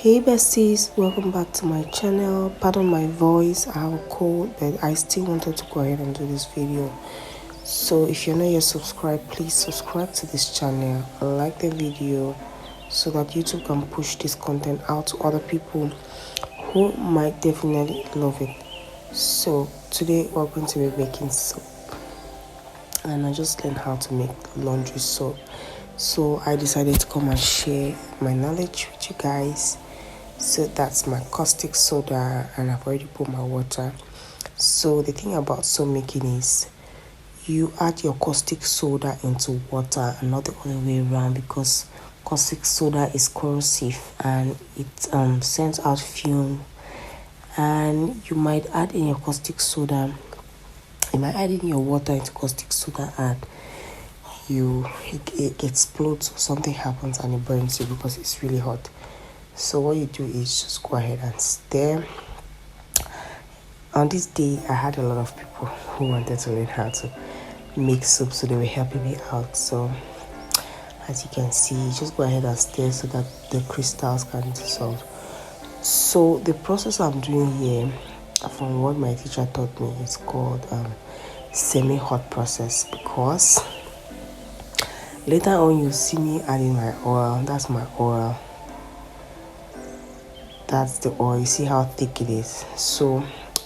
Hey besties, welcome back to my channel. Pardon my voice, I have a cold, but I still wanted to go ahead and do this video. So if you're not yet subscribed, please subscribe to this channel, like the video so that YouTube can push this content out to other people who might definitely love it. So today we're going to be making soap, and I just learned how to make laundry soap. So I decided to come and share my knowledge with you guys. So that's my caustic soda, and I've already put my water. So the thing about soap making is you add your caustic soda into water and not the other way around, because caustic soda is corrosive and it sends out fume. And you might add in your caustic soda, you might add in your water into caustic soda, and it explodes or something happens and it burns you because it's really hot. So what you do is just go ahead and stir. On this day, I had a lot of people who wanted to learn how to make soup, so they were helping me out. So as you can see, just go ahead and stir so that the crystals can dissolve. So the process I'm doing here, from what my teacher taught me, is called semi-hot process, because later on you see me adding my oil. That's my oil. That's the oil. You see how thick it is. So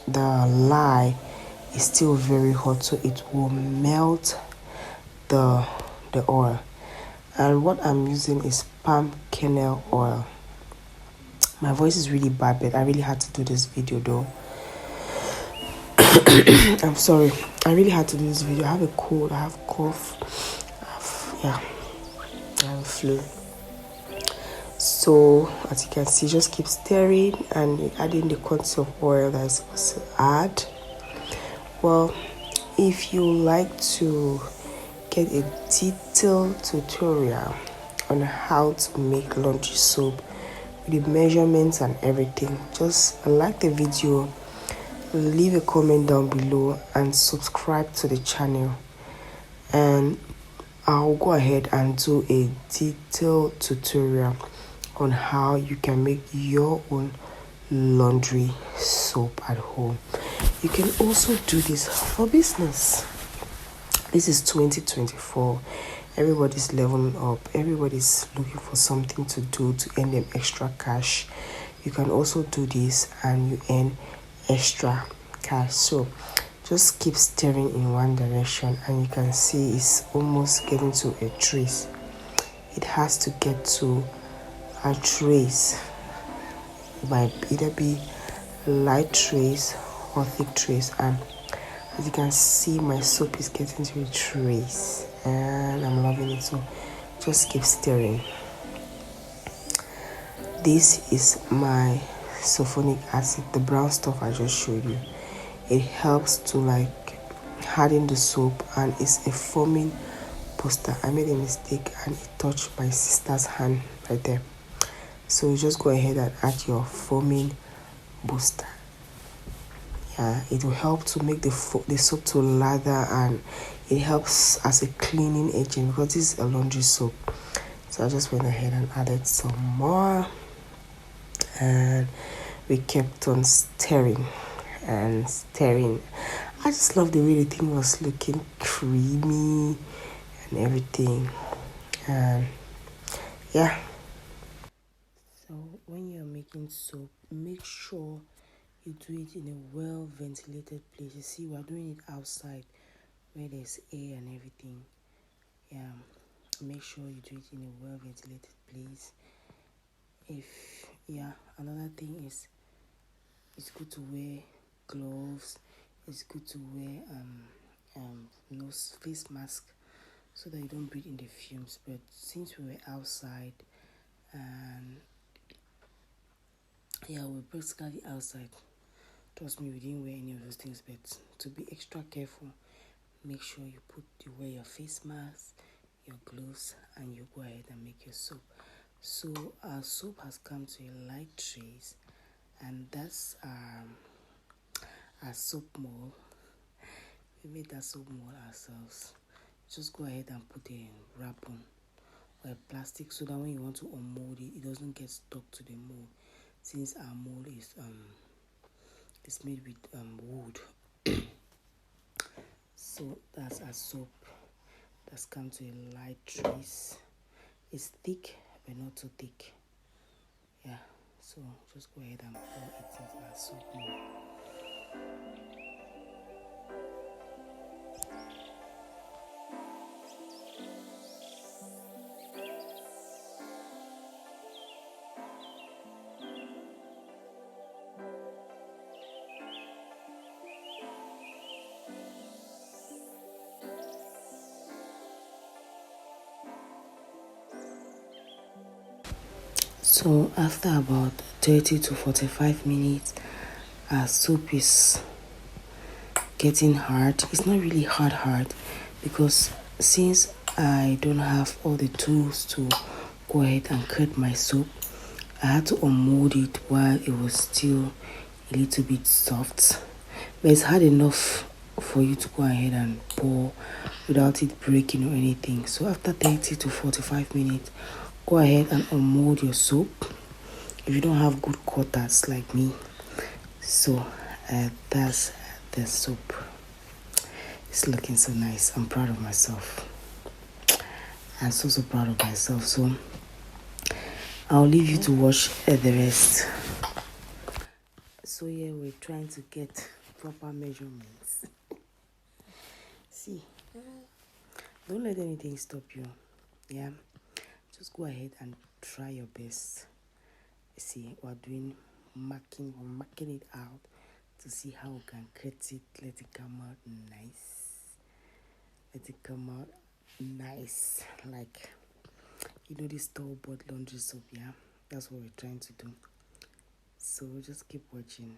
the lye is still very hot, so it will melt the oil. And what I'm using is palm kernel oil. My voice is really bad, but I really had to do this video though. I'm sorry, I really had to do this video. I have a cold, I have cough, I have a flu. So as you can see, just keep stirring and adding the quantity of oil that is supposed to add. Well, if you like to get a detailed tutorial on how to make laundry soap with the measurements and everything, just like the video, leave a comment down below and subscribe to the channel, and I'll go ahead and do a detailed tutorial on how you can make your own laundry soap at home. You can also do this for business. This is 2024. Everybody's leveling up. Everybody's looking for something to do to earn them extra cash. You can also do this and you earn extra cash. So just keep stirring in one direction, and you can see it's almost getting to a trace. It has to get to a trace. It might either be light trace or thick trace, and as you can see, my soap is getting to a trace and I'm loving it. So just keep stirring. This is my sulphonic acid, the brown stuff I just showed you. It helps to like harden the soap, and it's a foaming booster. I made a mistake and it touched my sister's hand right there. So you just go ahead and add your foaming booster. Yeah, it will help to make the soap to lather, and it helps as a cleaning agent because this is a laundry soap. So I just went ahead and added some more, and we kept on stirring and stirring. I just love the way the thing was looking creamy and everything. And yeah. So when you're making soap, make sure you do it in a well ventilated place. You see, we're doing it outside where there's air and everything. Yeah, make sure you do it in a well ventilated place. Another thing is, it's good to wear gloves. It's good to wear nose face mask so that you don't breathe in the fumes. But since we were outside, and we're practically outside, trust me, we didn't wear any of those things. But to be extra careful, make sure you wear your face mask, your gloves, and you go ahead and make your soap. So our soap has come to a light trace, and that's our soap mold. We made that soap mold ourselves. Just go ahead and put a wrap on plastic, so that when you want to unmold it, it doesn't get stuck to the mold, since our mold is made with wood. So that's our soap that's come to a light trace. It's thick but not too thick. Yeah, so just go ahead and pour it into our soap mold. So after about 30 to 45 minutes, our soap is getting hard. It's not really hard because since I don't have all the tools to go ahead and cut my soap, I had to unmold it while it was still a little bit soft. But it's hard enough for you to go ahead and pour without it breaking or anything. So after 30 to 45 minutes, go ahead and unmold your soap if you don't have good cutters like me. So that's the soap. It's looking so nice. I'm proud of myself. I'm so proud of myself. So I'll leave you to watch the rest. So yeah, we're trying to get proper measurements. See, don't let anything stop you. Yeah, just go ahead and try your best. See, we're marking it out to see how we can cut it. Let it come out nice. Let it come out nice, like this store-bought laundry soap. Yeah, that's what we're trying to do. So just keep watching.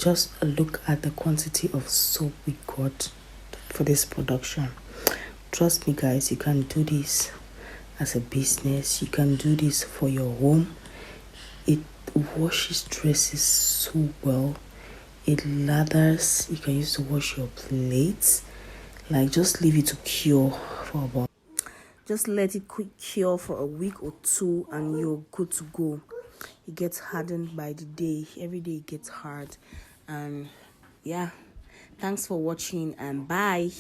just look at the quantity of soap we got for this production. Trust me guys, you can do this as a business. You can do this for your home. It washes dresses so well. It lathers. You can use to wash your plates. Like, just leave it to cure for about, just let it cure for a week or two and you're good to go. It gets hardened by the day. Every day it gets hard. And yeah, thanks for watching and bye.